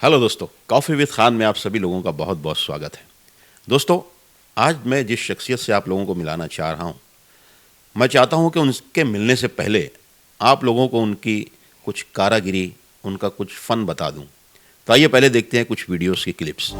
Hello दोस्तों, coffee with Khan में आप सभी लोगों का बहुत बहुत स्वागत है। दोस्तों, आज मैं जिस शख्सियत से आप लोगों को मिलाना चाह रहा हूँ, मैं चाहता हूँ कि उनके मिलने से पहले आप लोगों को उनकी कुछ कारागिरी, उनका कुछ फ़न बता दूँ। तो आइए पहले देखते हैं कुछ वीडियोज़ की क्लिप्स।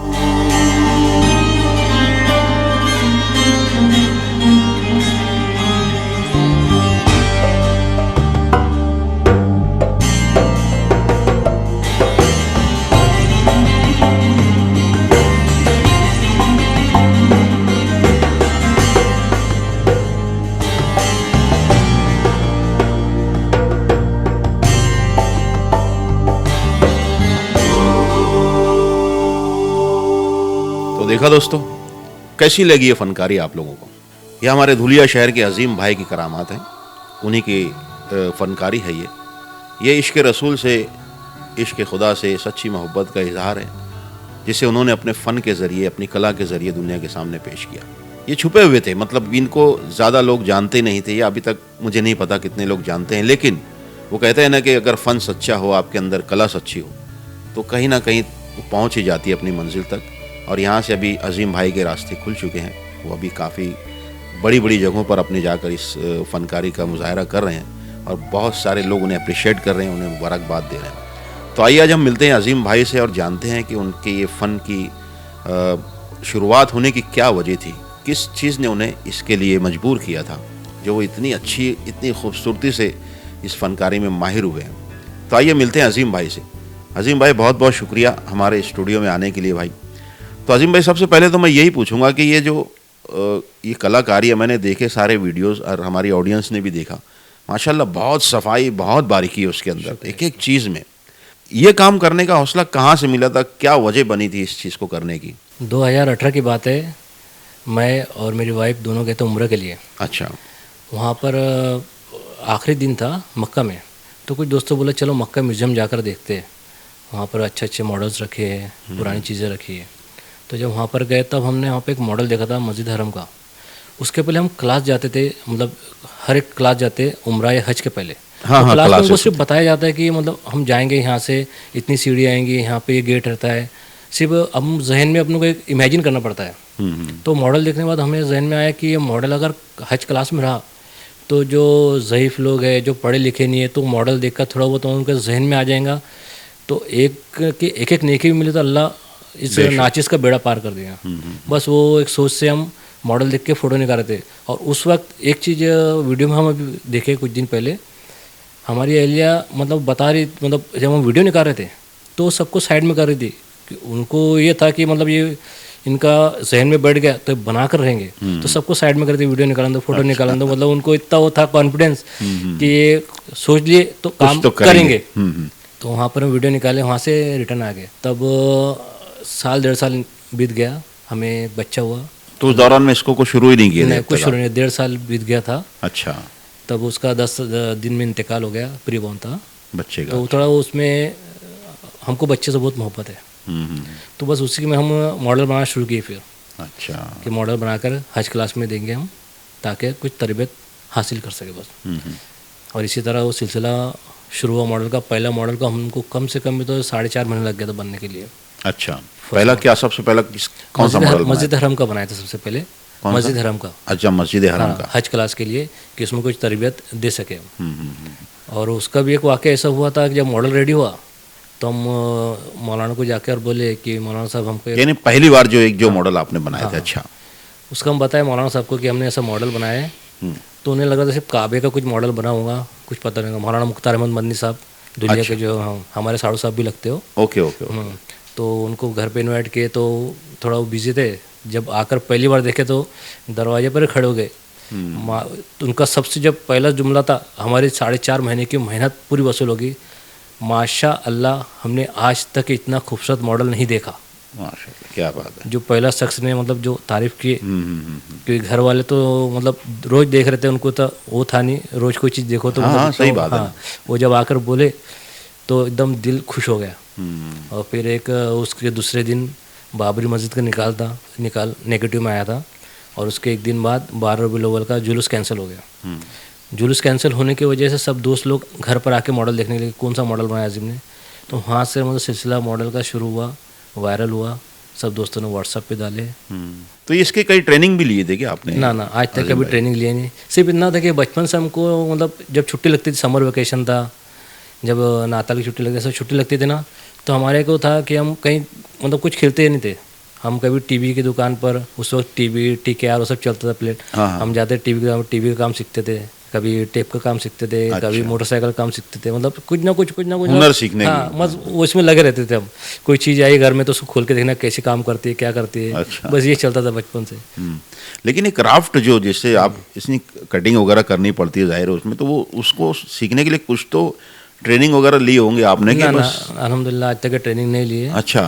तो देखा दोस्तों, कैसी लगी ये फनकारी आप लोगों को? ये हमारे धुलिया शहर के अजीम भाई की करामात हैं, उन्हीं की फनकारी है ये। ये इश्क रसूल से, इश्क खुदा से सच्ची मोहब्बत का इजहार है, जिसे उन्होंने अपने फ़न के ज़रिए, अपनी कला के ज़रिए दुनिया के सामने पेश किया। ये छुपे हुए थे, मतलब इनको ज़्यादा लोग जानते नहीं थे, या अभी तक मुझे नहीं पता कितने लोग जानते हैं, लेकिन वो कहते हैं ना कि अगर फ़न सच्चा हो, आपके अंदर कला सच्ची हो, तो कहीं ना कहीं वो पहुँच ही जाती है अपनी मंजिल तक। और यहाँ से अभी अजीम भाई के रास्ते खुल चुके हैं, वो अभी काफ़ी बड़ी बड़ी जगहों पर अपने जाकर इस फ़नकारी का मुजाहरा कर रहे हैं, और बहुत सारे लोग उन्हें अप्रिशिएट कर रहे हैं, उन्हें मुबारकबाद दे रहे हैं। तो आइए आज हम मिलते हैं अजीम भाई से और जानते हैं कि उनके ये फ़न की शुरुआत होने की क्या वजह थी, किस चीज़ ने उन्हें इसके लिए मजबूर किया था, जो वो इतनी अच्छी, इतनी खूबसूरती से इस फ़नकारी में माहिर हुए हैं। तो आइए मिलते हैं अजीम भाई से। अजीम भाई, बहुत बहुत शुक्रिया हमारे स्टूडियो में आने के लिए भाई। तो अजीम भाई, सबसे पहले तो मैं यही पूछूंगा कि ये जो ये कलाकारी है, मैंने देखे सारे वीडियोस और हमारी ऑडियंस ने भी देखा, माशाल्लाह बहुत सफाई, बहुत बारीकी है उसके अंदर, एक एक चीज़ में। ये काम करने का हौसला कहाँ से मिला था, क्या वजह बनी थी इस चीज़ को करने की? 2018 की बात है। मैं और मेरी वाइफ दोनों गए थे उम्र के लिए। अच्छा। वहाँ पर आखिरी दिन था मक्का में, तो कुछ दोस्तों बोले चलो मक्का म्यूज़ियम जाकर देखते हैं, वहाँ पर अच्छे अच्छे मॉडल्स रखे हैं, पुरानी चीज़ें रखी है। तो जब वहाँ पर गए तब हमने वहाँ पे एक मॉडल देखा था मस्जिद हरम का। उसके पहले हम क्लास जाते थे, मतलब हर एक क्लास जाते उम्रा या हज के पहले। हाँ तो हाँ, क्लास में उनको क्लासेस सिर्फ बताया जाता है कि मतलब हम जाएंगे यहाँ से, इतनी सीढ़ी आएंगी, यहाँ पे ये गेट रहता है, सिर्फ हम जहन में अपने को एक इमेजिन करना पड़ता है। तो मॉडल देखने के बाद हमें जहन में आया कि ये मॉडल अगर हज क्लास में रहा तो जो ज़ईफ़ लोग हैं, जो पढ़े लिखे नहीं है, तो मॉडल देखकर थोड़ा बहुत उनके जहन में आ जाएगा, तो एक एक नेकी भी मिले तो अल्लाह इस नाचिस का बेड़ा पार कर दिया। बस वो एक सोच से हम मॉडल देख के फ़ोटो निकाल रहे थे। और उस वक्त एक चीज़ वीडियो में हम अभी देखे कुछ दिन पहले, हमारी अहलिया मतलब बता रही, मतलब जब हम वीडियो निकाल रहे थे तो सबको साइड में कर रही थी कि उनको ये था कि मतलब ये इनका जहन में बैठ गया तो बना कर रहेंगे, तो सबको साइड में कर रही थी, वीडियो निकालने दो, फोटो निकालने दो। मतलब उनको इतना वो था कॉन्फिडेंस कि ये सोच लिए तो काम तो करेंगे। तो वहाँ पर हम वीडियो निकाले, वहाँ से रिटर्न आ गए। तब साल 1.5 साल बीत गया, हमें बच्चा हुआ। तो उस दौरान में इसको कुछ शुरू ही नहीं किया? नहीं, कुछ शुरू नहीं, 1.5 साल बीत गया था। अच्छा। तब उसका 10 दिन में इंतकाल हो गया, प्री बॉर्न था बच्चे का? तो थोड़ा उसमें हमको बच्चे से बहुत मोहब्बत है। तो बस उसी में हम मॉडल बनाना शुरू किए फिर। अच्छा। कि मॉडल बनाकर हज क्लास में देंगे हम, ताकि कुछ तरबियत हासिल कर सके बस। और इसी तरह वो सिलसिला शुरू हुआ मॉडल का। पहला मॉडल का हमको कम से कम भी तो 4.5 महीने लग गया था बनने के लिए। अच्छा, पहला क्या, सबसे पहला कौन सा मॉडल? मस्जिद हरम का बनाया था सबसे पहले। मस्जिद हरम का। अच्छा, मस्जिद हरम का। हज क्लास के लिए कि उसमें कुछ तरबियत दे सके। और उसका भी एक वाक़या ऐसा हुआ था कि जब मॉडल रेडी हुआ तो हम मौलाना को जाकर बोले कि मौलाना साहब हमको, यानी पहली बार जो मॉडल आपने बनाया था? अच्छा। उसका हम बताया मौलाना साहब को कि हमने ऐसा मॉडल बनाया है। तो उन्हें लग रहा था सिर्फ काबे का कुछ मॉडल बना होगा, कुछ पता नहीं। मौलाना मुख्तार अहमद मदनी साहब दुनिया के जो हमारे साड़ू साहब भी लगते हो। Okay okay. तो उनको घर पे इनवाइट किए, तो थोड़ा वो बिजी थे। जब आकर पहली बार देखे तो दरवाजे पर खड़े हो गए। तो उनका सबसे जब पहला जुमला था, हमारी 4.5 महीने की मेहनत पूरी वसूल होगी, माशा अल्लाह, हमने आज तक इतना खूबसूरत मॉडल नहीं देखा। माशाअल्लाह, क्या बात है। जो पहला शख्स ने मतलब जो तारीफ़ की, क्योंकि घर वाले तो मतलब रोज़ देख रहे थे, उनको तो वो था नहीं, रोज़ कोई चीज़ देखो तो मतलब सही बात है। वो जब आकर बोले तो एकदम दिल खुश हो गया। और फिर एक उसके दूसरे दिन बाबरी मस्जिद का नेगेटिव में आया था, और उसके एक दिन बाद 12 रबीउल अव्वल का जुलूस कैंसिल हो गया। जुलूस कैंसिल होने की वजह से सब दोस्त लोग घर पर आके मॉडल देखने के लिए, कौन सा मॉडल बनाया अजीम ने, तो वहाँ से मतलब सिलसिला मॉडल का शुरू हुआ, वायरल हुआ, सब दोस्तों ने व्हाट्सएप पे डाले। तो इसके कई ट्रेनिंग भी लिए थे क्या आपने? ना आज तक कभी ट्रेनिंग लिए नहीं। सिर्फ इतना था कि बचपन से हमको मतलब जब छुट्टी लगती थी, समर वेकेशन था, जब नाताल की छुट्टी लगती, सब छुट्टी लगती थी ना, तो हमारे को था कि हम कहीं मतलब कुछ खेलते ही नहीं थे। हम कभी टीवी की दुकान पर, उस वक्त टीवी TKR वो सब चलता था प्लेट, हम जाते टीवी का काम सीखते थे, कभी टेप का काम सीखते थे, कभी मोटरसाइकिल का काम सीखते थे, मतलब कुछ ना कुछ हुनर सीखने हाँ, बस उसमें लगे रहते थे हम। कोई चीज़ आई घर में तो उसको खोल के देखना कैसे काम करती है, क्या करती है। बस ये चलता था बचपन से। लेकिन एक क्राफ्ट जो जैसे आप इसमें कटिंग वगैरह करनी पड़ती है जाहिर है उसमें, तो वो उसको सीखने के लिए कुछ तो ट्रेनिंग वगैरह ली होंगे आपने? ना अल्हम्दुलिल्लाह आज तक ट्रेनिंग नहीं ली है। अच्छा।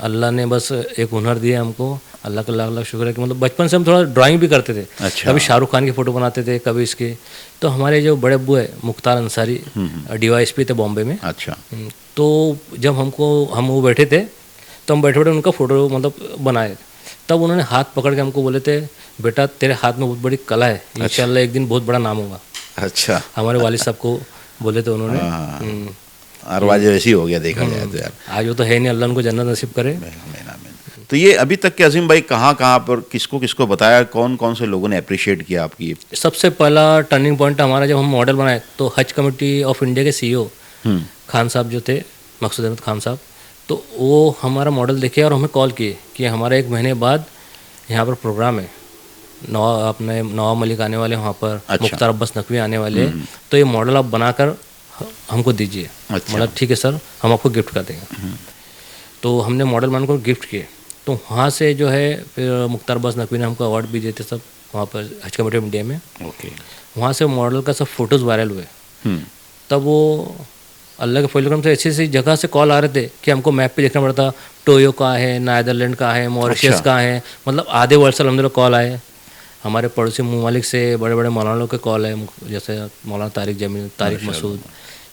अल्लाह ने बस एक हुनर दिया हमको, अल्लाह का लाख लाख शुक्र है कि मतलब बचपन से हम थोड़ा ड्राइंग भी करते थे। अच्छा। कभी शाहरुख खान की फ़ोटो बनाते थे, कभी इसके। तो हमारे जो बड़े अब्बू है मुख्तार अंसारी, DYSP थे बॉम्बे में। अच्छा। तो जब हम वो बैठे थे, तो हम बैठे बैठे उनका फ़ोटो मतलब बनाए। तब उन्होंने हाथ पकड़ के हमको बोले थे, बेटा तेरे हाथ में बहुत बड़ी कला है, इंशाल्लाह एक दिन बहुत बड़ा नाम होगा। अच्छा। हमारे वालिद साहब को बोले थे उन्होंने। और वाजे वैसी हो गया देखा जाए तो यार। आज वो तो है नहीं, अल्लाह उनको जन्नत नसीब करे। तो ये अभी तक के अजीम भाई कहाँ कहाँ पर किसको किसको बताया, कौन कौन से लोगों ने अप्रिशिएट किया आपकी? सबसे पहला टर्निंग पॉइंट हमारा जब हम मॉडल बनाए, तो हज कमेटी ऑफ इंडिया के CEO खान साहब जो थे, मकसूद अहमद खान साहब, तो वो हमारा मॉडल देखे और हमें कॉल किए कि हमारा 1 महीने बाद यहाँ पर प्रोग्राम है, नवाब मलिक आने वाले वहाँ पर। अच्छा। मुख्तार अब्बास नकवी आने वाले, तो ये मॉडल आप बनाकर हमको दीजिए। अच्छा। मतलब ठीक है सर, हम आपको गिफ्ट कर देंगे। तो हमने मॉडल बनाकर गिफ्ट किए। तो वहाँ से जो है फिर मुख्तार अब्बास नकवी ने हमको अवार्ड भी दिए थे सब वहाँ पर हज कमेटी ऑफ इंडिया में। ओके। वहाँ से मॉडल का सब फोटोज़ वायरल हुए। तब वो अल्लाह के फजल से ऐसी ऐसी जगह से कॉल आ रहे थे कि हमको मैप पे देखना पड़ता, टोयो का है, नीदरलैंड का है, मॉरिशस का है, मतलब आधे वर्ल्ड से अलहमदिल्ला कॉल आए। हमारे पड़ोसी ममालिक से बड़े बड़े मौलाना के कॉल है, जैसे मौलाना तारिक जमील, तारिक मसूद,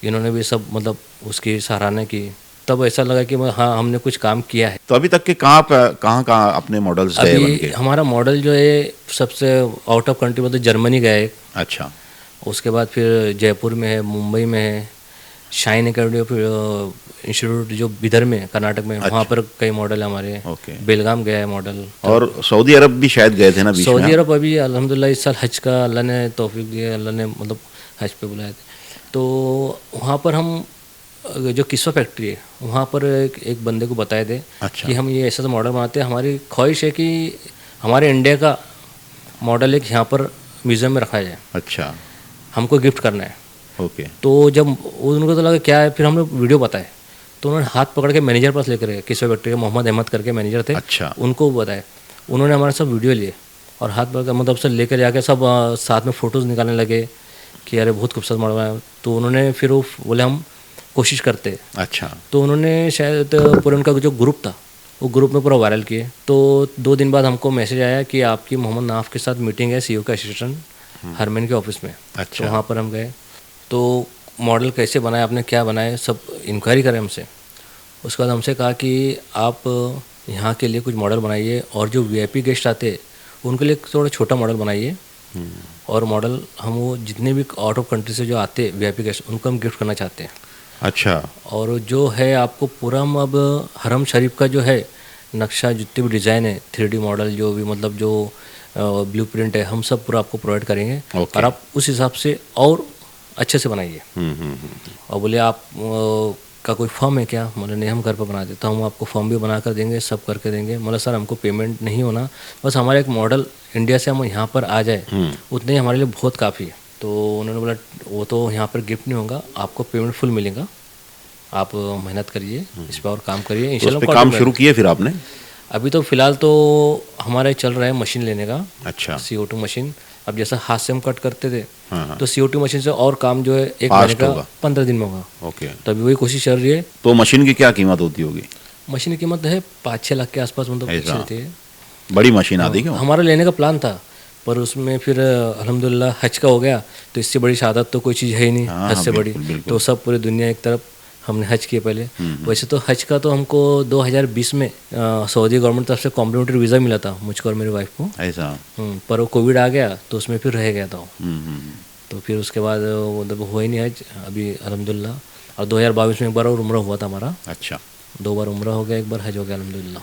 इन्होंने भी सब मतलब उसकी सराहना की। तब ऐसा लगा कि हाँ हमने कुछ काम किया है। तो अभी तक के कहाँ अपने मॉडल्स गए बनके? हमारा मॉडल जो है सबसे आउट ऑफ कंट्री मतलब जर्मनी गया है। अच्छा। उसके बाद फिर जयपुर में है, मुंबई में है, शाइन अकेडमी इंस्टीट्यूट जो बिदर में कर्नाटक में। अच्छा। वहाँ पर कई मॉडल है हमारे। बेलगाम गया है मॉडल। और सऊदी अरब भी शायद गए थे ना बीच में? सऊदी अरब अभी अल्हम्दुलिल्लाह इस साल हज का अल्लाह ने तौफीक दिया, अल्लाह ने मतलब हज पे बुलाए थे। तो वहाँ पर हम जो किस्वा फैक्ट्री है वहाँ पर एक बंदे को बताए थे। अच्छा। कि हम ये ऐसा मॉडल बनाते हैं, हमारी ख्वाहिश है कि हमारे इंडिया का मॉडल एक यहाँ पर म्यूज़ियम में रखा जाए। अच्छा। हमको गिफ्ट करना है। ओके। तो जब उनको तो लगा क्या है, फिर हमने वीडियो बताए, तो उन्होंने हाथ पकड़ के मैनेजर पास लेकर गए, किस्वा फैक्ट्री के मोहम्मद अहमद करके मैनेजर थे। अच्छा। उनको बताए, उन्होंने हमारे सब वीडियो लिए और हाथ पकड़ मतलब से लेकर जाके सब साथ में फ़ोटोज़ निकालने लगे कि अरे बहुत खूबसूरत मॉडल है। तो उन्होंने फिर वो बोले हम कोशिश करते। अच्छा। तो उन्होंने शायद पूरा उनका जो ग्रुप था वो ग्रुप में पूरा वायरल किए। तो 2 दिन बाद हमको मैसेज आया कि आपकी मोहम्मद नाफ के साथ मीटिंग है CEO के असिस्टेंट हरमैन के ऑफिस में। अच्छा। तो वहाँ पर हम गए, तो मॉडल कैसे बनाए, आपने क्या बनाए, सब इंक्वायरी करें हमसे। उसके बाद हमसे कहा कि आप यहाँ के लिए कुछ मॉडल बनाइए और जो VIP गेस्ट आते उनके लिए थोड़ा छोटा मॉडल बनाइए। और मॉडल हम वो जितने भी आउट ऑफ कंट्री से जो आते VIP गेस्ट उनको हम गिफ्ट करना चाहते हैं। अच्छा। और जो है आपको पूरा हम अब हरम शरीफ का जो है नक्शा, जितने भी डिज़ाइन है, 3D मॉडल जो भी मतलब जो ब्लूप्रिंट है, हम सब पूरा आपको प्रोवाइड करेंगे। और आप उस हिसाब से और अच्छे से बनाइए। और बोले आप का कोई फॉर्म है क्या? मतलब नहीं, हम घर पर बना देते, तो हम आपको फॉर्म भी बना कर देंगे, सब करके देंगे। मतलब सर हमको पेमेंट नहीं होना, बस हमारा एक मॉडल इंडिया से हम यहाँ पर आ जाए उतने ही हमारे लिए बहुत काफ़ी है। तो उन्होंने बोला वो तो यहाँ पर गिफ्ट नहीं होगा, आपको पेमेंट फुल मिलेगा, आप मेहनत करिए, इस पर और काम करिए। इंशाल्लाह काम शुरू किए फिर आपने? अभी तो फ़िलहाल तो हमारा चल रहा है मशीन लेने का। अच्छा। CO2 machine. अब जैसा हाथ से हम कट करते थे, तो CO2 मशीन से और काम जो है 1 महीने का 15 दिन में होगा। ओके। तो अभी वही कोशिश चल रही है। तो मशीन की क्या कीमत होती होगी? मशीन की कीमत है 5-6 लाख के आसपास, मतलब थे। बड़ी मशीन आती है? हमारा लेने का प्लान था, पर उसमें फिर अल्हम्दुलिल्लाह हज का हो गया, तो इससे बड़ी शहादत तो कोई चीज़ है ही नहीं। हज से बड़ी तो सब पूरी दुनिया एक तरफ, हमने हज किए पहले। वैसे तो हज का तो हमको 2020 में सऊदी गवर्नमेंट तरफ से कॉम्प्लीमेंट्री वीज़ा मिला था मुझको और मेरी वाइफ को। ऐसा। पर वो कोविड आ गया तो उसमें फिर रह गया था। तो फिर उसके बाद मतलब हुआ ही नहीं हज अभी अल्हम्दुलिल्लाह। और 2022 में एक बार और उम्रा हुआ था हमारा। अच्छा, 2 बार उम्रा हो गया, 1 बार हज हो गया अल्हम्दुलिल्लाह।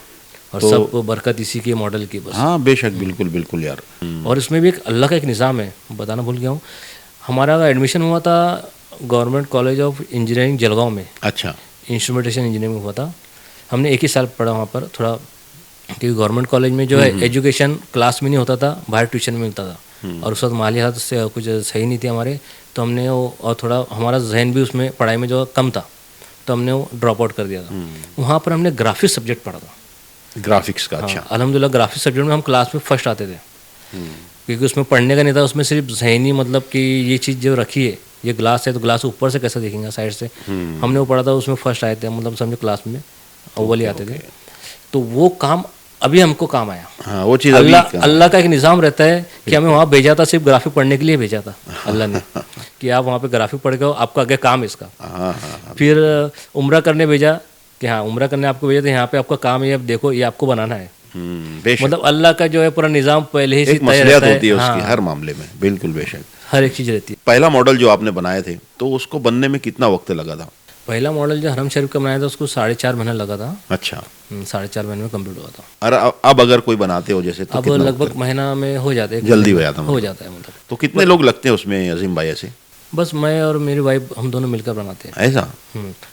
और तो सब बरकत इसी के मॉडल की बस। हाँ बेशक, बिल्कुल बिल्कुल यार। और इसमें भी एक अल्लाह का एक निज़ाम है, बताना भूल गया हूँ। हमारा एडमिशन हुआ था government college of engineering Jalgaon में, अच्छा, इंस्ट्रूमेंटेशन इंजीनियरिंग में हुआ था। हमने एक ही साल पढ़ा वहाँ पर थोड़ा, क्योंकि गवर्नमेंट कॉलेज में जो है एजुकेशन क्लास में नहीं होता था, बाहर ट्यूशन में मिलता था। और उस वक्त माली हालत से कुछ सही नहीं थी हमारे, तो हमने वो, और थोड़ा हमारा जहन भी उसमें पढ़ाई में जो कम था, तो हमने वो ड्रॉप आउट कर दिया था। वहाँ पर हमने ग्राफिक्स सब्जेक्ट पढ़ा था। ग्राफिक्स का। हाँ, अच्छा, अल्हम्दुलिल्लाह ग्राफिक्स सब्जेक्ट में हम क्लास में फर्स्ट आते थे, क्योंकि उसमें पढ़ने का नहीं था, उसमें सिर्फ जहनी, मतलब कि ये चीज़ जो रखी है, ये ग्लास है तो ग्लास ऊपर से कैसे देखेंगे साइड से, हमने वो पढ़ा था, उसमें फर्स्ट आए थे, मतलब समझो क्लास में अव्वल ही आते थे। तो वो काम अभी हमको काम आया। हाँ वो चीज़ अल्लाह का एक निज़ाम रहता है कि हमें वहाँ भेजा था, सिर्फ ग्राफिक पढ़ने के लिए भेजा था अल्लाह ने कि आप वहाँ पे ग्राफिक पढ़ के आओ, आपका आगे काम है इसका। फिर उम्रा करने भेजा कि हाँ उम्रा करने आपको भेजा था, यहाँ पे आपका काम है, अब देखो ये आपको बनाना है। मतलब अल्लाह का जो है पूरा निज़ाम पहले ही से तय रहता है। होती है उसकी हर मामले में, बिल्कुल बेशक, हर एक चीज़ रहती है। पहला मॉडल जो आपने बनाए थे तो उसको बनने में कितना वक्त लगा था? पहला मॉडल जो हरम शरीफ का बनाया था उसको 4.5 महीना लगा था। अच्छा, 4.5 महीने में कंप्लीट हुआ था। और अब अगर कोई बनाते हो जैसे तो अब लगभग महीना में हो जाते हैं, जल्दी हो जाता हो जाता है मतलब। तो कितने लोग लगते हैं उसमें अजीम भाई ऐसे? बस मैं और मेरी वाइफ हम दोनों मिलकर बनाते हैं। ऐसा?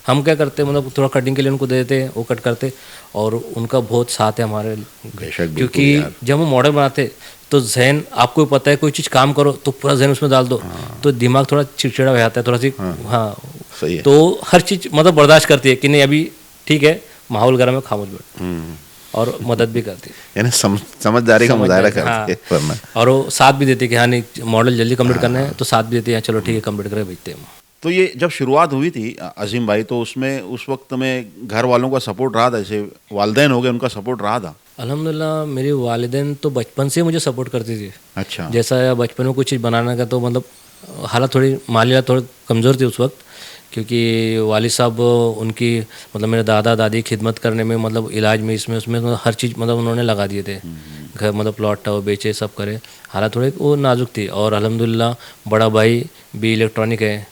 हम क्या करते हैं, मतलब थोड़ा कटिंग के लिए उनको दे देते, वो कट करते, और उनका बहुत साथ है हमारे, क्योंकि जब हम मॉडल बनाते तो जहन, आपको पता है कोई चीज़ काम करो तो पूरा जहन उसमें डाल दो, तो दिमाग थोड़ा चिड़चिड़ा हो जाता है, थोड़ा सी। हाँ सही है। तो हर चीज़ मतलब बर्दाश्त करती है कि नहीं अभी ठीक है, माहौल गर्म है, खामोश बैठ, और मदद भी करती है, यानी समझदारी का मुजाहरा करती है। हाँ। और वो साथ भी देती है कि हाँ नहीं मॉडल जल्दी कंप्लीट करना है, तो साथ भी देती है, चलो ठीक है कंप्लीट करके भेजते हैं। तो ये जब शुरुआत हुई थी अजीम भाई, तो उसमें उस वक्त में घर वालों का सपोर्ट रहा था, जैसे वालिदैन हो गए उनका सपोर्ट रहा था? अल्हम्दुलिल्लाह मेरी वालिदैन तो बचपन से मुझे सपोर्ट करती थी। अच्छा, जैसा बचपन में कुछ चीज़ बनाने का, तो मतलब हालत थोड़ी, माली हालत थोड़ी कमज़ोर थी उस वक्त, क्योंकि वालिद साहब उनकी, मतलब मेरे दादा दादी खिदमत करने में, मतलब इलाज में, इसमें उसमें, मतलब हर चीज़ मतलब उन्होंने लगा दिए थे। घर मतलब प्लॉट था वो बेचे, सब करे, हालत थोड़ी वो नाजुक थी। और अल्हम्दुलिल्लाह बड़ा भाई बी इलेक्ट्रॉनिक है,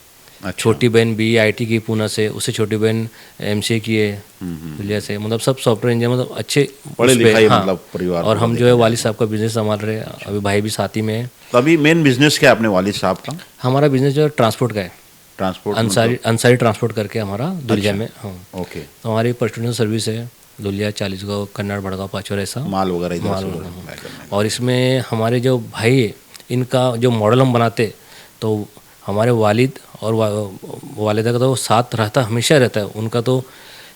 छोटी बहन BIT की पूना से, उससे छोटी बहन MCA की है दुलिया से, मतलब सब सॉफ्टवेयर इंजीनियर, मतलब अच्छे पढ़े लिखाई हाँ। मतलब परिवार। और हम जो है वालिद साहब का बिजनेस संभाल रहे हैं, अभी भाई भी साथ ही में है। तो अभी मेन बिजनेस क्या है अपने वालिद साहब का? हमारा बिजनेस जो है ट्रांसपोर्ट का है, ट्रांसपोर्ट, अंसारी ट्रांसपोर्ट करके हमारा दुलिया में। हाँ ओके। तो हमारी पर्सनल सर्विस है दुलिया, 40 गाँव, कन्नड़, बड़गांव, पाचोर, ऐसा माल वगैरह इधर माल से वगैरह। और इसमें हमारे जो भाई है, इनका जो मॉडल हम बनाते, तो हमारे वालिद और वालिदा का तो साथ रहता, हमेशा रहता है। उनका तो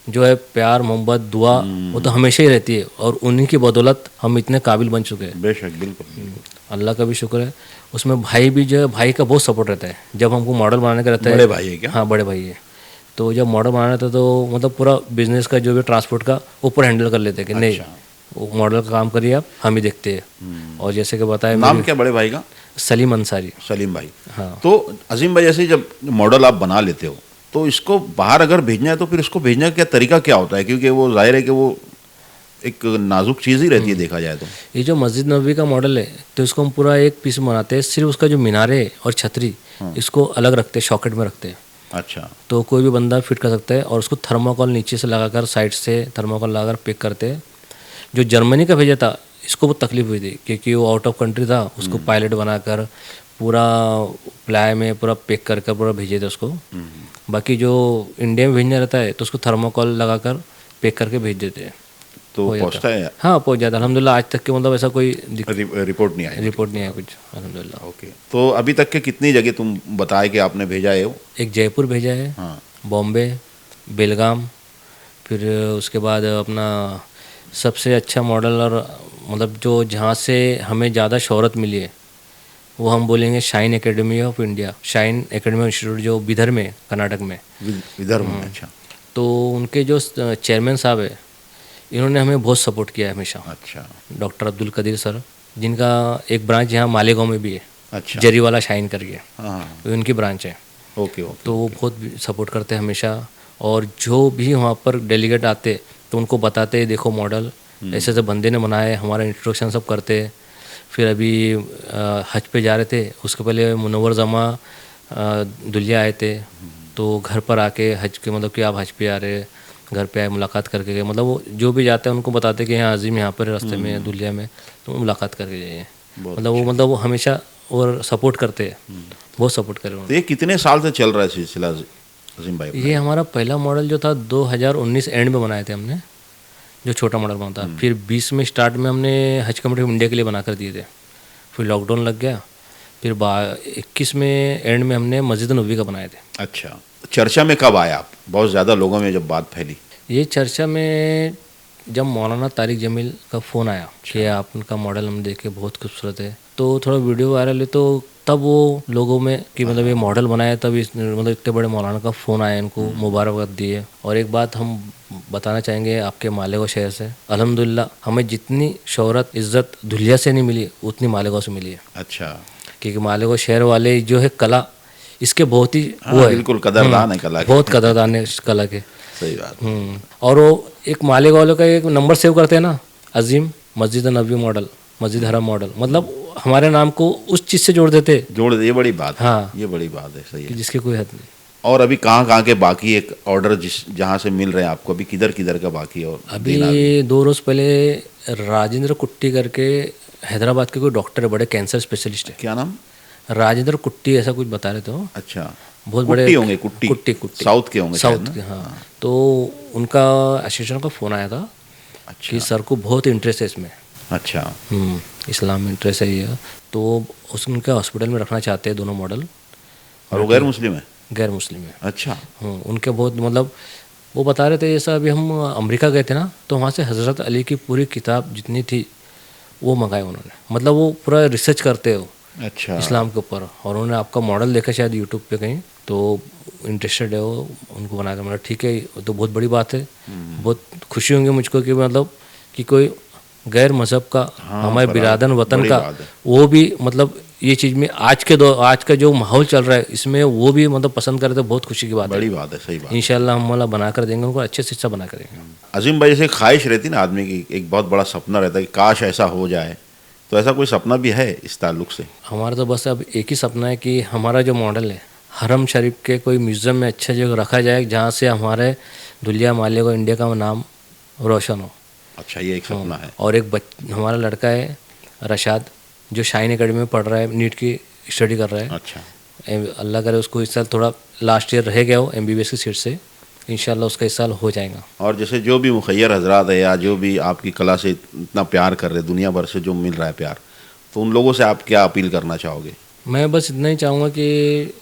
जो है प्यार मोहब्बत दुआ वो तो हमेशा ही रहती है, और उन्हीं की बदौलत हम इतने काबिल बन चुके हैं। बेशक, बिल्कुल, अल्लाह का भी शुक्र है। उसमें भाई भी जो है, भाई का बहुत सपोर्ट रहता है जब हमको मॉडल बनाने का रहता है। बड़े भाई है क्या? हाँ बड़े भाई है। तो जब मॉडल बनाना रहता है तो मतलब पूरा बिजनेस का जो भी ट्रांसपोर्ट का ऊपर हैंडल कर लेते हैं कि नहीं वो मॉडल का काम करिए आप, हम ही देखते हैं। और जैसे कि बताया, नाम क्या बड़े भाई का? सलीम अंसारी। सलीम भाई। हाँ। तो अजीम भाई जैसे जब मॉडल आप बना लेते हो, तो इसको बाहर अगर भेजना है तो फिर इसको भेजने का क्या तरीका क्या होता है? क्योंकि वो जाहिर है कि वो एक नाजुक चीज़ ही रहती है देखा जाए तो। ये जो मस्जिद नबवी का मॉडल है, तो इसको हम पूरा एक पीस बनाते हैं, सिर्फ उसका जो मीनारे और छतरी इसको अलग रखते हैं, शॉकेट में रखते हैं। अच्छा। तो कोई भी बंदा फिट कर सकता है, और उसको थर्माकोल नीचे से लगाकर, साइड से थर्माकोल लगाकर पैक करते हैं। जो जर्मनी का भेजा था, इसको बहुत तकलीफ हुई थी, क्योंकि वो आउट ऑफ कंट्री था, उसको पायलट बनाकर पूरा प्लाई में पूरा पैक करके पूरा भेजे थे उसको। बाकी जो इंडिया में भेजना रहता है तो उसको थर्माकोल लगाकर पैक करके भेज देते हैं, तो पहुँचता है? हाँ पहुँच जाता है अल्हम्दुलिल्लाह। आज तक के मतलब ऐसा कोई रिपोर्ट नहीं आई? रिपोर्ट नहीं आया कुछ अल्हम्दुलिल्लाह। ओके। तो अभी तक के कितनी जगह तुम बताए कि आपने भेजा है वो? एक जयपुर भेजा है, हाँ, बॉम्बे, बेलगाम, फिर उसके बाद अपना सबसे अच्छा मॉडल, और मतलब जो जहाँ से हमें ज़्यादा शोहरत मिली है वो हम बोलेंगे shine academy of India, shine academy institute जो बिदर में, कर्नाटक में। विदर्भ में? अच्छा। तो उनके जो चेयरमैन साहब है, इन्होंने हमें बहुत सपोर्ट किया है हमेशा। अच्छा। डॉक्टर अब्दुल कदीर सर, जिनका एक ब्रांच यहाँ मालेगांव में भी है, अच्छा। जरीवाला शाइन करके, हाँ, उनकी ब्रांच है। Okay okay. तो वो बहुत सपोर्ट करते हैं हमेशा, और जो भी वहाँ पर डेलीगेट आते तो उनको बताते देखो मॉडल ऐसे ऐसे बंदे ने बनाए, हमारा इंट्रोडक्शन सब करते। फिर अभी हज पे जा रहे थे, उसके पहले मुनव्वर जमा दुलिया आए थे, तो घर पर आके हज के मतलब कि आप हज पे आ रहे हैं, घर पे आए मुलाकात करके गए, मतलब वो जो भी जाते हैं उनको बताते हैं कि यहाँ अजीम यहाँ पर रास्ते में दुलिया में, तो मुलाकात करके जाइए। मतलब वो हमेशा और सपोर्ट करते हैं, बहुत सपोर्ट करे उन्होंने। तो ये कितने साल से चल रहा है सिलसिला अजीम भाई? ये हमारा पहला मॉडल जो था 2019 एंड में बनाए थे हमने, जो छोटा मॉडल बना था। फिर 20 में स्टार्ट में हमने हज कमेटी ऑफ इंडिया के लिए बना कर दिए थे, फिर लॉकडाउन लग गया, फिर 21 में एंड में हमने मस्जिद नबवी का बनाए थे। अच्छा, चर्चा में कब आया आप? बहुत ज़्यादा लोगों में जब बात फैली? ये चर्चा में जब मौलाना तारिक जमील का फ़ोन आया कि आप उनका मॉडल हम देखे बहुत खूबसूरत है, तो थोड़ा वीडियो वायरल है, तो तब वो लोगों में कि मतलब ये मॉडल बनाया, तब इस मतलब इतने बड़े मौलाना का फ़ोन आया, इनको मुबारकबाद दिए। और एक बात हम बताना चाहेंगे आपके मालेगांव शहर से, अल्हम्दुलिल्लाह हमें जितनी शोहरत इज़्ज़त धुलिया से नहीं मिली उतनी मालेगांव से मिली है। अच्छा, क्योंकि मालेगांव शहर वाले जो है कला इसके बहुत ही वो है, बिल्कुल कदरदान है कला के। बहुत कदरदान है इस कला के। सही बात। और वो एक मालेगांव वालों का एक नंबर सेव करते हैं ना, अजीम मस्जिद नबवी मॉडल, मस्जिद हरम मॉडल, मतलब हमारे नाम को उस चीज़ से जोड़ देते, ये बड़ी बात है। हाँ, ये बड़ी बात है, सही है। जिसकी कोई हद नहीं। और अभी कहाँ के बाकी एक ऑर्डर जहाँ से मिल रहे हैं आपको, अभी किधर का बाकी है? और अभी 2 रोज़ पहले राजेंद्र कुट्टी करके हैदराबाद के कोई डॉक्टर है, बड़े कैंसर स्पेशलिस्ट है। क्या नाम? राजेंद्र कुट्टी ऐसा कुछ बता रहे थे वो। अच्छा, बहुत बड़े होंगे, कुट्टी साउथ के होंगे, साउथ के, हाँ। तो उनका एसोसिएशन का फ़ोन आया था कि सर को बहुत इंटरेस्ट है इसमें। अच्छा, इस्लाम में इंटरेस्ट है ये, तो उनके हॉस्पिटल में रखना चाहते हैं दोनों मॉडल। और वो गैर मुस्लिम है? गैर मुस्लिम है। अच्छा, उनके बहुत मतलब वो बता रहे थे, जैसा अभी हम अमेरिका गए थे ना, तो वहाँ से हज़रत अली की पूरी किताब जितनी थी वो मंगाई उन्होंने, मतलब वो पूरा रिसर्च करते हो अच्छा, इस्लाम के ऊपर। और उन्होंने आपका मॉडल देखा शायद यूट्यूब पे कहीं, तो इंटरेस्टेड है वो, उनको बना कर मतलब ठीक है, तो बहुत बड़ी बात है। बहुत खुशी होंगी मुझको कि मतलब कि कोई गैर मज़हब का, हमारे बिरादर वतन का, वो भी मतलब ये चीज़ में आज का जो माहौल चल रहा है इसमें वो भी मतलब पसंद करे, तो बहुत खुशी की बात है। बड़ी बात है, सही बात। इंशाल्लाह हम वाला बना कर देंगे उनको, अच्छे से अच्छा बना करेंगे। अजीम भाई, जैसे ख्वाहिश रहती ना आदमी की, एक बहुत बड़ा सपना रहता है कि काश ऐसा हो जाए, तो ऐसा कोई सपना भी है इस ताल्लुक से? हमारा तो बस अब एक ही सपना है कि हमारा जो मॉडल है हरम शरीफ के कोई म्यूज़ियम में अच्छा जगह रखा जाए, जहाँ से हमारे दुलिया मालेगांव इंडिया का नाम रोशन हो। अच्छा, ये एक सपना है। और एक हमारा लड़का है रशाद, जो शाइन एकेडमी में पढ़ रहा है, नीट की स्टडी कर रहा है। अच्छा, अल्लाह करे उसको इस साल थोड़ा लास्ट ईयर रह गया हो MBBS की सीट से, इंशाल्लाह उसका इस साल हो जाएगा। और जैसे जो भी मुखैर हजरात है या जो भी आपकी कला से इतना प्यार कर रहे, दुनिया भर से जो मिल रहा है प्यार, तो उन लोगों से आप क्या अपील करना चाहोगे? मैं बस इतना ही चाहूँगा कि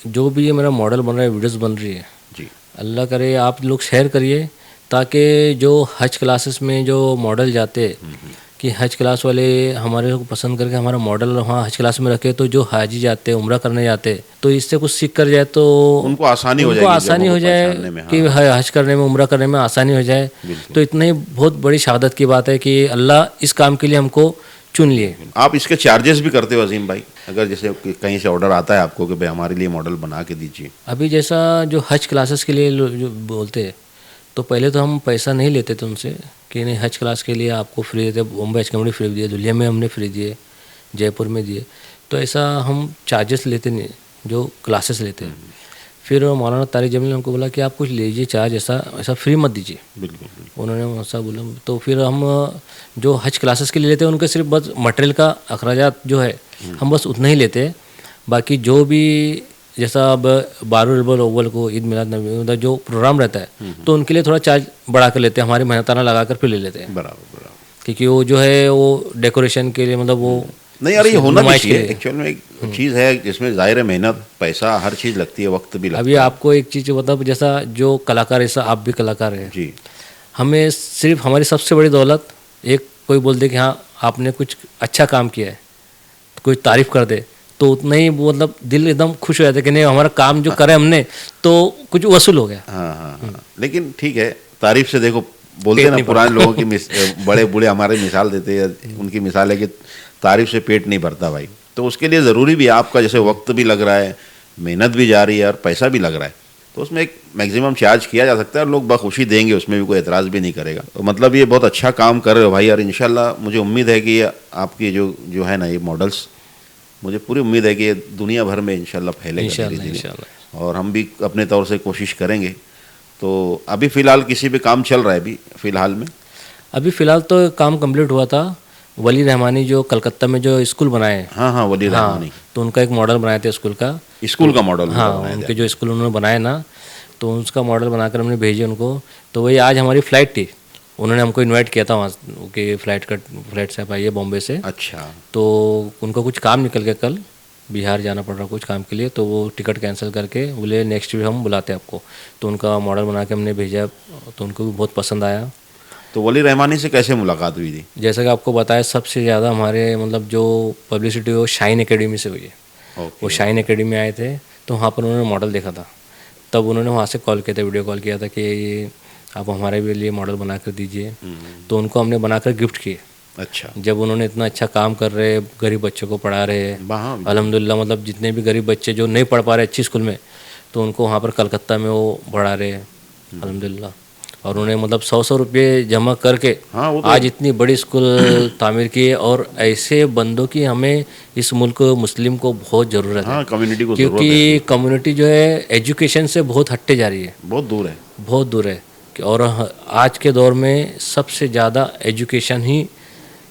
जो भी ये मेरा मॉडल बन रहा है, वीडियोस बन रही है जी, अल्लाह करे आप लोग शेयर करिए, ताकि जो हज क्लासेस में जो मॉडल जाते कि हज क्लास वाले हमारे को पसंद करके हमारा मॉडल वहाँ हज क्लास में रखे, तो जो हाजी जाते उम्रा करने जाते तो इससे कुछ सीख कर जाए, तो उनको आसानी हो जाए कि हज करने में, उम्रा करने में आसानी हो जाए। तो इतना ही बहुत बड़ी शहादत की बात है कि अल्लाह इस काम के लिए हमको चुन लिए। आप इसके चार्जेस भी करते हो अजीम भाई? अगर जैसे कहीं से ऑर्डर आता है आपको कि भाई हमारे लिए मॉडल बना के दीजिए। अभी जैसा जो हज क्लासेस के लिए जो बोलते हैं, तो पहले तो हम पैसा नहीं लेते थे उनसे कि नहीं हज क्लास के लिए आपको फ्री देते, बॉम्बे हज कमेटी फ्री दिए, दुलिया में हमने फ्री दिए, जयपुर में दिए, तो ऐसा हम चार्जेस लेते नहीं जो क्लासेस लेते हैं। फिर मौलाना तारिक जमील ने हमको बोला कि आप कुछ लीजिए चार्ज, ऐसा फ्री मत दीजिए। बिल्कुल। उन्होंने ऐसा बोला, तो फिर हम जो हज क्लासेस के लिए लेते हैं उनके सिर्फ बस मटेरियल का अखराजात जो है हम बस उतना ही लेते हैं। बाकी जो भी जैसा अब 12 रबीउल अव्वल को ईद मिलाद नबी जो प्रोग्राम रहता है तो उनके लिए थोड़ा चार्ज बढ़ा कर लेते हैं, हमारी मेहनताना लगा कर फिर ले लेते हैं। बराबर। क्योंकि वो जो है वो डेकोरेशन के लिए मतलब वो नहीं यार, ये होना भी चाहिए। एक्चुअल में एक चीज़ है जिसमें ज़ाहिर है मेहनत, पैसा, हर चीज़ लगती है, वक्त भी लगता है। अभी आपको एक चीज़ मतलब जैसा जो कलाकार, ऐसा आप भी कलाकार हैं जी, हमें सिर्फ हमारी सबसे बड़ी दौलत एक कोई बोल दे कि हाँ आपने कुछ अच्छा काम किया है, कोई तारीफ कर दे, तो उतना ही मतलब दिल एकदम खुश हो जाता है कि नहीं हमारा काम जो करे हमने तो कुछ वसूल हो गया। हाँ। लेकिन ठीक है, तारीफ से देखो बोलते ना पुराने लोगों की बड़े बूढ़े हमारे मिसाल देते हैं, उनकी मिसाल है कि तारीफ से पेट नहीं भरता भाई। तो उसके लिए ज़रूरी भी आपका जैसे वक्त भी लग रहा है, मेहनत भी जा रही है और पैसा भी लग रहा है, तो उसमें एक मैक्सिमम चार्ज किया जा सकता है और लोग बखुशी देंगे, उसमें भी कोई एतराज़ भी नहीं करेगा। तो मतलब ये बहुत अच्छा काम कर रहे हो भाई, और इंशाल्लाह मुझे उम्मीद है कि आपकी जो है ना ये मॉडल्स मुझे पूरी उम्मीद है कि ये दुनिया भर में इंशाल्लाह फैलेगा इंशाल्लाह धीरे-धीरे, इंशाल्लाह। और हम भी अपने तौर से कोशिश करेंगे। तो अभी फ़िलहाल किसी पे काम चल रहा है अभी फ़िलहाल में? अभी फ़िलहाल तो काम कंप्लीट हुआ था। वली रहमानी जो कलकत्ता में जो स्कूल बनाए हैं, हाँ, हाँ, वली हाँ, रहमानी। तो उनका एक मॉडल बनाए थे स्कूल का। स्कूल का मॉडल हाँ, बनाया उनके जाए। जो स्कूल उन्होंने बनाए ना, तो उसका मॉडल बनाकर हमने भेजे उनको। तो वही आज हमारी फ़्लाइट थी, उन्होंने हमको इनवाइट किया था वहाँ कि फ़्लाइट से आप आइए बॉम्बे से। अच्छा, तो उनको कुछ काम निकल गया, कल बिहार जाना पड़ रहा कुछ काम के लिए, तो वो टिकट कैंसिल करके बोले नेक्स्ट वीक हम बुलाते हैं आपको। तो उनका मॉडल बना के हमने भेजा, तो उनको भी बहुत पसंद आया। तो वली रहमानी से कैसे मुलाकात हुई थी? जैसा कि आपको बताया, सबसे ज़्यादा हमारे मतलब जो पब्लिसिटी वो शाइन एकेडमी से हुई है। वो ओके, शाइन एकेडमी आए थे, तो वहाँ पर उन्होंने मॉडल देखा था। तब उन्होंने वहाँ से कॉल किया था, वीडियो कॉल किया था कि ये आप हमारे भी लिए मॉडल बना कर दीजिए। तो उनको हमने बनाकर गिफ्ट किए। अच्छा, जब उन्होंने इतना अच्छा काम कर रहे, गरीब बच्चों को पढ़ा रहे, हाँ, अल्हम्दुलिल्लाह, मतलब जितने भी गरीब बच्चे जो नहीं पढ़ पा रहे अच्छी स्कूल में, तो उनको वहाँ पर कलकत्ता में वो पढ़ा रहे अल्हम्दुलिल्लाह। और उन्हें मतलब 100-100 रुपये जमा करके हाँ, वो तो आज इतनी बड़ी स्कूल तामीर की है। और ऐसे बंदों की हमें इस मुल्क मुस्लिम को बहुत ज़रूरत है, हाँ, कम्युनिटी को ज़रूरत है, क्योंकि कम्युनिटी जो है एजुकेशन से बहुत हटते जा रही है, बहुत दूर है। बहुत दूर है। और आज के दौर में सबसे ज़्यादा एजुकेशन ही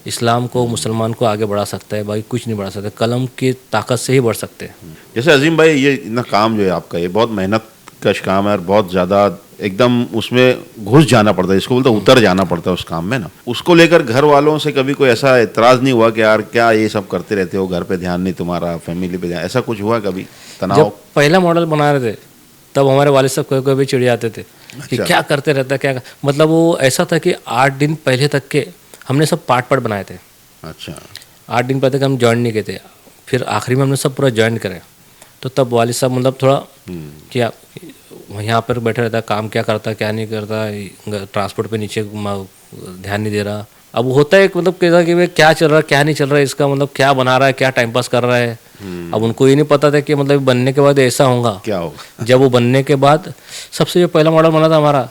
इस्लाम को, मुसलमान को आगे बढ़ा सकता है, बाकी कुछ नहीं बढ़ा सकता। कलम की ताकत से ही बढ़ सकते हैं। जैसे अजीम भाई, ये इतना काम जो है आपका, ये बहुत मेहनत कश काम है और बहुत ज़्यादा एकदम उसमें घुस जाना पड़ता है, इसको बोलते हैं उतर जाना पड़ता है उस काम में ना। उसको लेकर घर वालों से कभी कोई ऐसा एतराज़ नहीं हुआ कि यार क्या ये सब करते रहते हो, घर पे ध्यान नहीं तुम्हारा, फैमिली पे ध्यान, ऐसा कुछ हुआ कभी तनाव? जब पहला मॉडल बना रहे थे, तब हमारे वालिद साहब कभी कभी चिढ़ जाते थे कि क्या करते रहता है, क्या मतलब वो ऐसा था कि 8 दिन पहले तक के हमने सब पार्ट बनाए थे। अच्छा, 8 दिन पहले तक हम ज्वाइन नहीं किए थे, फिर आखिरी में हमने सब पूरा ज्वाइन करे। तो तब वालिद साहब मतलब थोड़ा क्या यहाँ पर बैठे रहता है, काम क्या करता है क्या नहीं करता, ट्रांसपोर्ट पे नीचे ध्यान नहीं दे रहा। अब होता है मतलब कैसा कि भाई क्या चल रहा है क्या नहीं चल रहा है, इसका मतलब क्या बना रहा है, क्या टाइम पास कर रहा है। अब उनको ये नहीं पता था कि मतलब बनने के बाद ऐसा होगा। क्या होगा? जब वो बनने के बाद सबसे जो पहला मॉडल बना था हमारा,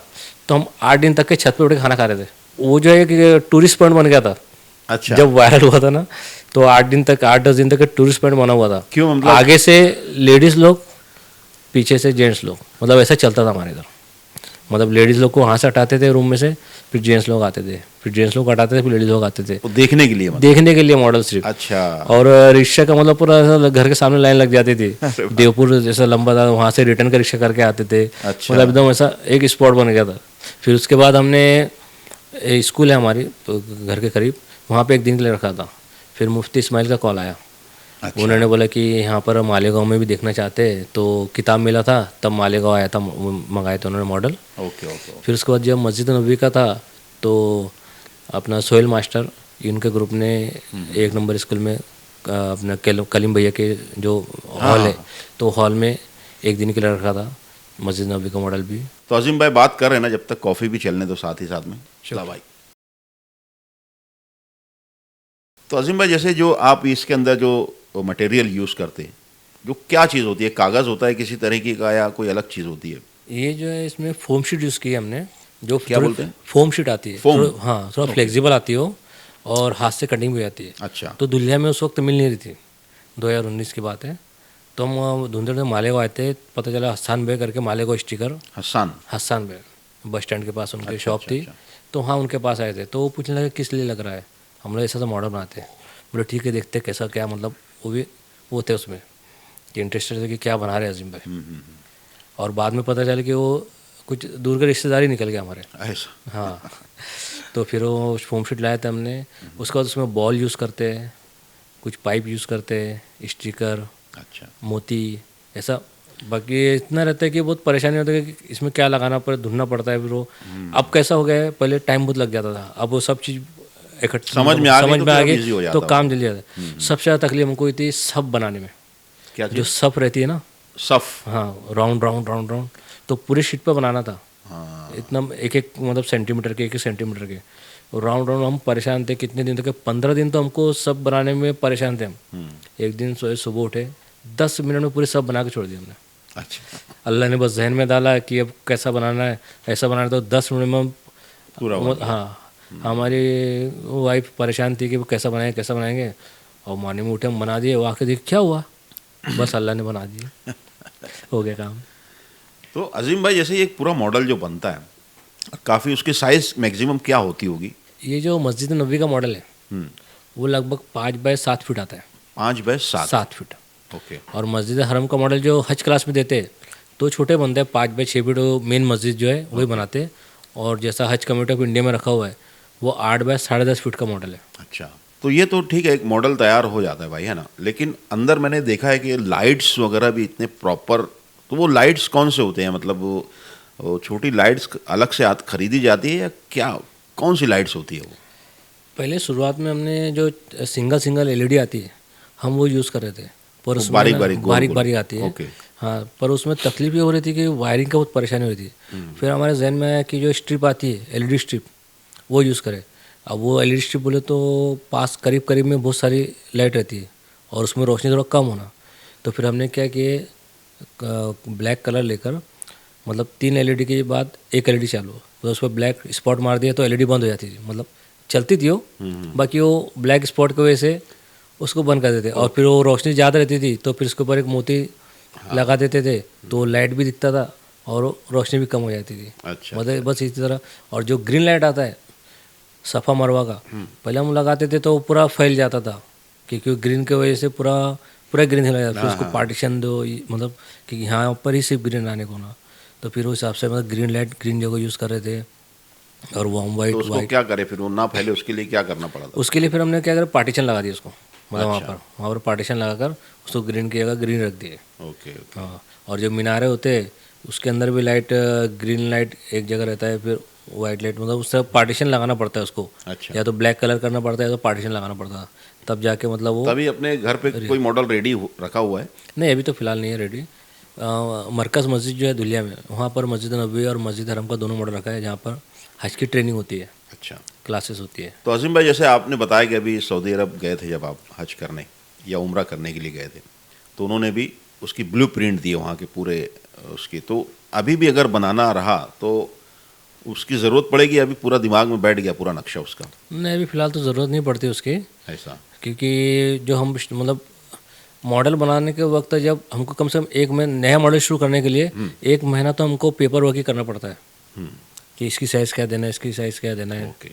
तो हम 8 दिन तक के छत पे उठ के खाना खा रहे थे। वो जो है कि टूरिस्ट पॉइंट बन गया था। अच्छा, जब वायरल हुआ था ना, तो 8-10 दिन तक टूरिस्ट पॉइंट बना हुआ था। क्यों मतलब? आगे से लेडीज़ लोग, पीछे से जेंट्स लोग, मतलब ऐसा चलता था हमारे इधर। मतलब लेडीज़ लोग को वहाँ से हटाते थे रूम में से, फिर जेंट्स लोग आते थे, फिर जेंट्स लोग हटाते थे, फिर लेडीज़ लोग आते थे वो देखने के लिए मतलब? देखने के लिए मॉडल सिर्फ। अच्छा, और रिक्शा का मतलब पूरा ऐसा घर के सामने लाइन लग जाती थी। देवपुर जैसा लंबा था, वहाँ से रिटर्न का रिक्शा करके आते थे। अच्छा। मतलब एकदम ऐसा एक स्पॉट बन गया था। फिर उसके बाद हमने स्कूल है हमारी घर के करीब, वहाँ पे एक दिन के लिए रखा था। फिर मुफ्ती इस्माइल का कॉल आया। अच्छा, उन्होंने बोला कि यहाँ पर मालेगांव में भी देखना चाहते हैं, तो किताब मिला था तब मालेगांव आया था, मंगाए थे उन्होंने मॉडल। ओके, ओके, फिर उसके बाद जब मस्जिद नबी का था, तो अपना सोहेल मास्टर इनके ग्रुप ने 1 नंबर स्कूल में अपना कलीम भैया के जो हॉल है, तो हॉल में एक दिन के लिए रखा था मस्जिद नबी का मॉडल भी। तो अजीम भाई बात कर रहे हैं ना, जब तक कॉफ़ी भी चलने दो साथ ही साथ में। चला भाई। तो अजीम भाई, जैसे जो आप इसके अंदर जो मटेरियल यूज़ करते हैं, जो क्या चीज़ होती है? कागज़ होता है किसी तरीके का या कोई अलग चीज़ होती है? ये जो है इसमें फोम शीट यूज़ की है हमने, जो क्या बोलते हैं? फोम शीट आती है, फोम? हाँ, थोड़ा फ्लेक्सिबल आती हो और हाथ से कटिंग भी आती है। अच्छा, तो दुल्हिया में उस वक्त मिल नहीं रही थी, 2019 की बात है। तो हम ढूंढते मालेगांव आए थे, पता चला हसन बे करके मालेगांव स्टिकर, हसन बे बस स्टैंड के पास उनकी शॉप थी। तो हाँ, उनके पास आए थे, तो वो पूछने लगे किस लिए लग रहा है। हम लोग ऐसा मॉडल बनाते हैं। बोले ठीक है, देखते कैसा क्या, मतलब वो भी वो थे उसमें कि इंटरेस्टेड थे कि क्या बना रहे अजीम भाई। और बाद में पता चला कि वो कुछ दूर का रिश्तेदारी निकल गया हमारे। ऐसा? हाँ। तो फिर वो फोम शीट लाए थे हमने। उसके बाद उसमें बॉल यूज़ करते हैं, कुछ पाइप यूज़ करते हैं, स्टिकर, अच्छा, मोती, ऐसा। बाकी इतना रहता है कि बहुत परेशानी होती है कि इसमें क्या लगाना पड़े, ढूंढना पड़ता है। फिर वो अब कैसा हो गया है, पहले टाइम बहुत लग जाता था, अब वो सब चीज़ इकट्ठा समझ में आ गई तो फिर अब गई, easy हो जाता तो होगा। काम जल्दी जाता है। सबसे ज़्यादा तकलीफ हमको हुई थी सब बनाने में। क्या जो चीज़? सफ रहती है ना, सफ़? हाँ, राउंड राउंड राउंड राउंड, तो पूरे शीट पे बनाना था। हाँ, इतना एक एक मतलब सेंटीमीटर के, 1-1 सेंटीमीटर के राउंड राउंड। हम परेशान थे कितने दिन तक, 15 दिन तो हमको सब बनाने में परेशान थे हम। एक दिन सोए, सुबह उठे, 10 मिनट में पूरे सब बना के छोड़ दिया हमने। अच्छा, अल्लाह ने बस जहन में डाला कि अब कैसा बनाना है, ऐसा बनाना है, तो 10 मिनट में पूरा हो गया। हाँ, हमारी वाइफ परेशान थी कि वो कैसा बनाएंगे कैसा बनाएंगे। और मॉर्निंग में उठे हम बना दिए, वो आके देख क्या हुआ, बस अल्लाह ने बना दिए, हो गया काम। तो अजीम भाई, जैसे ये एक पूरा मॉडल जो बनता है, काफ़ी उसकी साइज़ मैक्सिमम क्या होती होगी? ये जो मस्जिद नबवी का मॉडल है हम्म, वो लगभग 5 बाय 7 फीट आता है। 5 बाय 7। 7 फीट। ओके। और मस्जिद हरम का मॉडल जो हज क्लास में देते हैं तो छोटे बनते हैं, 5 बाय 6 फीट, वो मेन मस्जिद जो है वही बनाते हैं। और जैसा हज कमेटी ऑफ इंडिया में रखा हुआ है वो 8 बाय 10.5 फीट का मॉडल है। अच्छा, तो ये तो ठीक है, एक मॉडल तैयार हो जाता है भाई, है ना। लेकिन अंदर मैंने देखा है कि लाइट्स वगैरह भी इतने प्रॉपर, तो वो लाइट्स कौन से होते हैं? मतलब वो छोटी लाइट्स अलग से खरीदी जाती है या क्या, कौन सी लाइट्स होती है वो? पहले शुरुआत में हमने जो सिंगल सिंगल एलईडी आती है हम वो यूज़ कर रहे थे, पर वो उसमें बारीक ना बारीक गोल बारीक गोल। बारीक आती है। ओके। हाँ, पर उसमें तकलीफ ये हो रही थी कि वायरिंग का बहुत परेशानी हो रही थी। फिर हमारे जहन में आया कि जो स्ट्रिप आती है एलईडी स्ट्रिप वो यूज़ करें। अब वो एलईडी स्ट्रिप बोले तो पास करीब करीब में बहुत सारी लाइट रहती है और उसमें रोशनी थोड़ा कम होना। तो फिर हमने क्या किए, ब्लैक कलर लेकर, मतलब 3 एलईडी के बाद एक एलईडी चालू, तो उस पर ब्लैक स्पॉट मार दिया तो एलईडी बंद हो जाती थी, मतलब चलती थी वो, बाकी वो ब्लैक स्पॉट की वजह से उसको बंद कर देते। और फिर वो रोशनी ज़्यादा रहती थी तो फिर उसके ऊपर एक मोती लगा देते थे तो लाइट भी दिखता था और रोशनी भी कम हो जाती थी। अच्छा। मतलब बस इसी तरह। और जो ग्रीन लाइट आता है सफ़ा मरवा का, पहले हम लगाते थे तो वो पूरा फैल जाता था, क्योंकि ग्रीन की वजह से पूरा पूरा ग्रीन हिला जाता, फिर उसको पार्टीशन दो, मतलब कि यहाँ पर ही सिर्फ ग्रीन आने को ना। तो फिर उस हिसाब से मतलब ग्रीन लाइट ग्रीन जगह यूज़ कर रहे थे। और वार्म तो वाइट उसको वाइट, क्या करे फिर, वो ना फैले उसके लिए क्या करना पड़ा था? उसके लिए फिर हमने क्या करा, पार्टीशन लगा दिया उसको, मतलब अच्छा। वहाँ पर पार्टीशन लगाकर उसको ग्रीन की जगह ग्रीन रख दिए। Okay okay. हाँ, और जो मीनारे होते हैं उसके अंदर भी लाइट, ग्रीन लाइट एक जगह रहता है, फिर वाइट लाइट, मतलब उससे पार्टीशन लगाना पड़ता है उसको। अच्छा, या तो ब्लैक कलर करना पड़ता है या तो पार्टीशन लगाना पड़ता है, तब जाके मतलब वो। तभी अपने घर पे कोई मॉडल रेडी रखा हुआ है? नहीं, अभी तो फ़िलहाल नहीं है रेडी। मरकज़ मस्जिद जो है दुलिया में, वहाँ पर मस्जिद नबवी और मस्जिद हरम का दोनों मॉडल रखा है, जहाँ पर हज की ट्रेनिंग होती है, अच्छा। क्लासेस होती है। तो अजीम भाई, जैसे आपने बताया कि अभी सऊदी अरब गए थे, जब आप हज करने या उम्रा करने के लिए गए थे, तो उन्होंने भी उसकी ब्लू प्रिंट दी वहाँ के पूरे उसकी, तो अभी भी अगर बनाना रहा तो उसकी ज़रूरत पड़ेगी? अभी पूरा दिमाग में बैठ गया पूरा नक्शा उसका? नहीं, अभी फ़िलहाल तो ज़रूरत नहीं पड़ती उसकी, ऐसा? क्योंकि जो हम मतलब मॉडल बनाने के वक्त जब हमको कम से कम एक महीना, नया मॉडल शुरू करने के लिए 1 महीना तो हमको पेपर वर्क ही करना पड़ता है हम्म, कि इसकी साइज़ क्या देना है, इसकी साइज़ क्या देना है। ओके।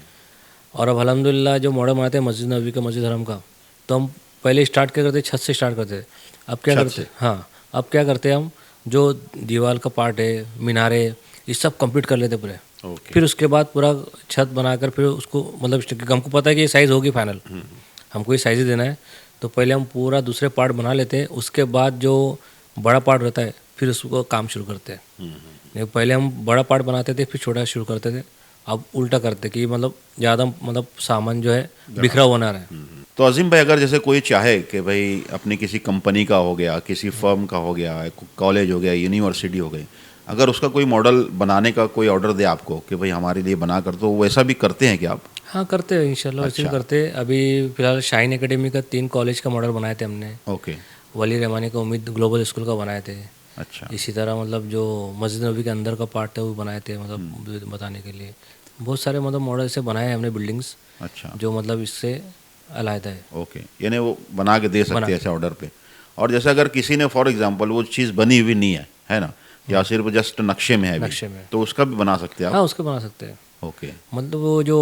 और अब अल्हम्दुलिल्लाह जो मॉडल बनाते हैं मस्जिद नबवी का, मस्जिद हरम का, तो हम पहले स्टार्ट क्या करते, छत से स्टार्ट करते। अब क्या छत करते, हाँ, अब क्या करते हम, जो दीवार का पार्ट है, मीनारे, ये सब कंप्लीट कर लेते पूरे। ओके। फिर उसके बाद पूरा छत बनाकर फिर उसको, मतलब हमको पता है कि ये साइज़ होगी फाइनल, हमको ये साइज़ ही देना है, तो पहले हम पूरा दूसरे पार्ट बना लेते हैं। उसके बाद जो बड़ा पार्ट रहता है फिर उसको काम शुरू करते हैं। नहीं, पहले हम बड़ा पार्ट बनाते थे फिर छोटा शुरू करते थे, अब उल्टा करते कि मतलब ज़्यादा, मतलब सामान जो है बिखरा हुआ ना रहे। तो अजीम भाई, अगर जैसे कोई चाहे कि भाई अपनी किसी कंपनी का हो गया, किसी फर्म का हो गया, कॉलेज हो गया, यूनिवर्सिटी हो गई, अगर उसका कोई मॉडल बनाने का कोई ऑर्डर दे आपको कि भाई हमारे लिए बना कर, तो वैसा भी करते हैं क्या आप? हाँ, करते हैं इंशाल्लाह, वैसे भी करते हैं। अभी फिलहाल शाइन एकेडमी का 3 कॉलेज का मॉडल बनाए थे हमने, ओके। वली रहमानी का उम्मीद ग्लोबल स्कूल का बनाए थे। अच्छा। इसी तरह मतलब जो मस्जिद नबी के अंदर का पार्ट है वो बनाए थे, मतलब बताने के लिए बहुत सारे मतलब मॉडल से बनाए हैं हमने, बिल्डिंग्स अच्छा। जो मतलब इससे अलहदा है। ओके, यानी वो बना के दे सकते हैं ऐसे ऑर्डर पे। और जैसे अगर किसी ने फॉर एग्जांपल वो चीज़ बनी हुई नहीं है ना, या सिर्फ जस्ट नक्शे में है अभी, नक्शे में, तो उसका भी बना सकते हैं आप? हाँ, उसको बना सकते हैं। ओके। मतलब वो जो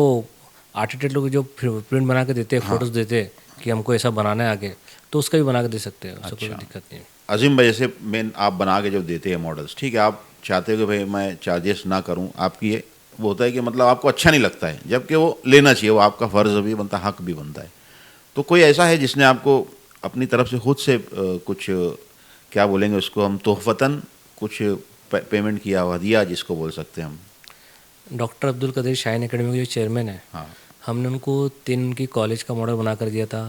आर्किटेक्ट लोग जो प्रिंट बना के देते हैं, फोटोज़ देते हैं कि हमको ऐसा बनाना है आगे, तो उसका भी बना के दे सकते हैं, उससे कोई दिक्कत नहीं है। अजीम भाई, जैसे मेन आप बना के जो देते हैं मॉडल्स, ठीक है, आप चाहते हो कि भाई मैं चार्जेस ना करूं, आपकी ये वो होता है कि मतलब आपको अच्छा नहीं लगता है, जबकि वो लेना चाहिए, वो आपका फ़र्ज़ भी बनता है, हक भी बनता है। तो कोई ऐसा है जिसने आपको अपनी तरफ से खुद से कुछ क्या बोलेंगे उसको हम, तोहफ़तन कुछ पेमेंट किया हुआ, दिया जिसको बोल सकते हैं हम? Doctor Abdul Qadeer Shine Academy के जो चेयरमैन है, हाँ। हमने उनको 3 की कॉलेज का मॉडल बना कर दिया था,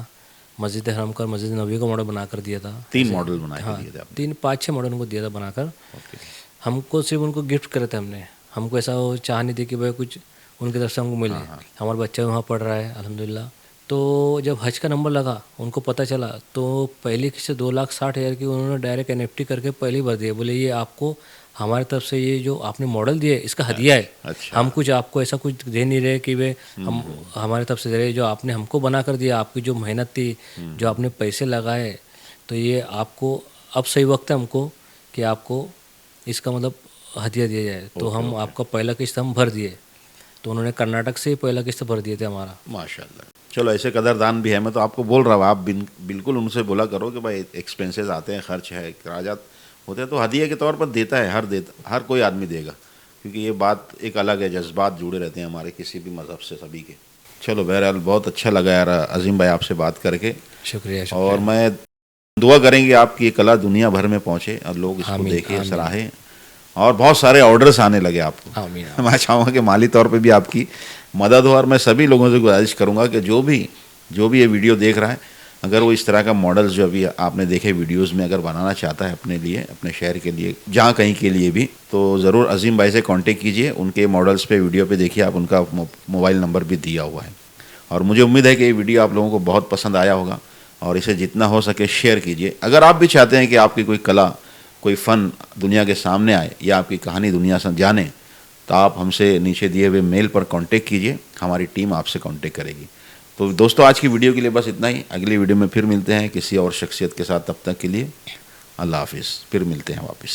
मस्जिद हरम का, मस्जिद नबी का मॉडल बना कर दिया था। 3 मॉडल बना के हाँ, दिए थे आपने? 5-6 मॉडल उनको दिया था बनाकर। ओके। हमको सिर्फ उनको गिफ्ट करे थे हमने, हमको ऐसा वो चाह नहीं थी कि भाई कुछ उनकी तरफ से हमको मिले। हमारा बच्चा वहाँ पढ़ रहा है अल्हम्दुलिल्लाह। तो जब हज का नंबर लगा, उनको पता चला, तो पहली किस्त 2,60,000 की उन्होंने डायरेक्ट NFT करके पहली भर दिया। बोले ये आपको हमारी तरफ से ये जो आपने मॉडल दिए इसका हदिया है। अच्छा। हम कुछ आपको ऐसा कुछ दे नहीं रहे कि वे हम हमारी तरफ से दे रहे, जो आपने हमको बना कर दिया, आपकी जो मेहनत थी, जो आपने पैसे लगाए, तो ये आपको अब सही वक्त है हमको कि आपको इसका मतलब हदिया दिया जाए। तो हम आपका पहला किस्त हम भर दिए, तो उन्होंने कर्नाटक से ही पहला किस्त भर दिए थे हमारा। माशाल्लाह। चलो ऐसे कदरदान भी है, मैं तो आपको बोल रहा हूँ, आप बिल्कुल उनसे बोला करो कि भाई एक्सपेंसेस आते हैं, खर्च है, अखराजात होते हैं, तो हदिया के तौर पर देता है, हर कोई आदमी देगा, क्योंकि ये बात एक अलग है, जज्बात जुड़े रहते हैं हमारे किसी भी मज़हब से सभी के। चलो बहरहाल बहुत अच्छा लगा यार अजीम भाई आपसे बात करके, शुक्रिया, और शुक्रिया। मैं दुआ करेंगे आपकी ये कला दुनिया भर में पहुँचे और लोग इसको आमीन, देखें, आमीन। सराहें, और बहुत सारे ऑर्डर्स आने लगे आपको। आमीन। मैं चाहूँगा कि माली तौर पे भी आपकी मदद हो, और मैं सभी लोगों से गुजारिश करूँगा कि जो भी ये वीडियो देख रहा है, अगर वो इस तरह का मॉडल्स जो अभी आपने देखे वीडियोस में अगर बनाना चाहता है अपने लिए, अपने शहर के लिए, जहाँ कहीं के लिए भी, तो ज़रूर अजीम भाई से कांटेक्ट कीजिए। उनके मॉडल्स पे वीडियो पे देखिए आप, उनका मोबाइल नंबर भी दिया हुआ है। और मुझे उम्मीद है कि ये वीडियो आप लोगों को बहुत पसंद आया होगा, और इसे जितना हो सके शेयर कीजिए। अगर आप भी चाहते हैं कि आपकी कोई कला, कोई फ़न दुनिया के सामने आए, या आपकी कहानी दुनिया से जाने, तो आप हमसे नीचे दिए हुए मेल पर कांटेक्ट कीजिए, हमारी टीम आपसे कांटेक्ट करेगी। तो दोस्तों आज की वीडियो के लिए बस इतना ही। अगली वीडियो में फिर मिलते हैं किसी और शख्सियत के साथ, तब तक के लिए अल्लाह हाफिज़। फिर मिलते हैं वापस।